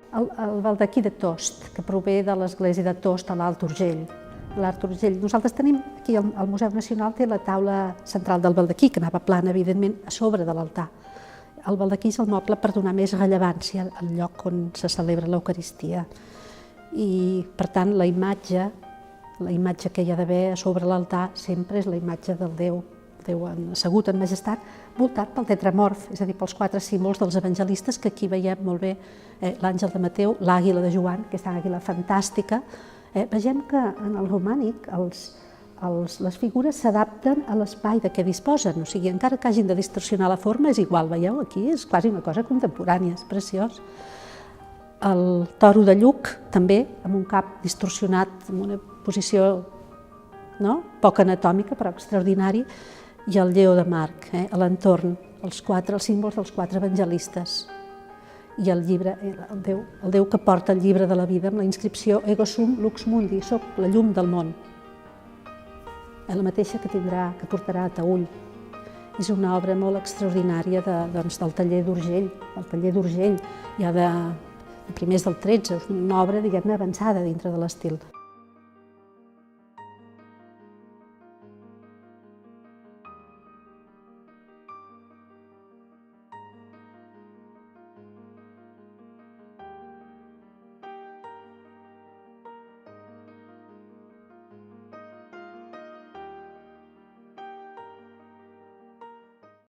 El baldaquí de Tost, que prové de l'església de Tost a l'Alt Urgell. Nosaltres tenim aquí, al Museu Nacional té la taula central del baldaquí, que anava plana, evidentment, a sobre de l'altar. El baldaquí és el moble per donar més rellevància al lloc on se celebra l'Eucaristia. I, per tant, la imatge que hi ha d'haver sobre l'altar sempre és la imatge del Déu assegut en majestat, voltat pel tetramorf, és a dir, pels 4 símbols dels evangelistes, que aquí veiem molt bé l'àngel de Mateu, l'àguila de Joan, aquesta àguila fantàstica. Vegem que en el romànic les figures s'adapten a l'espai de què disposen, o sigui, encara que hagin de distorsionar la forma, és igual, veieu? Aquí és quasi una cosa contemporània, és preciós. El toro de Lluc, també, amb un cap distorsionat, en una posició poc anatòmica, però extraordinari, i el lleó de Marc, a l'entorn, els símbols dels 4 evangelistes. I el llibre, el Déu que porta el llibre de la vida amb la inscripció Ego sum lux mundi, soc la llum del món. La mateixa que portarà a Taüll. És una obra molt extraordinària del taller d'Urgell. El taller d'Urgell ja de primers del 13, és una obra, diguem-ne, avançada dintre de l'estil.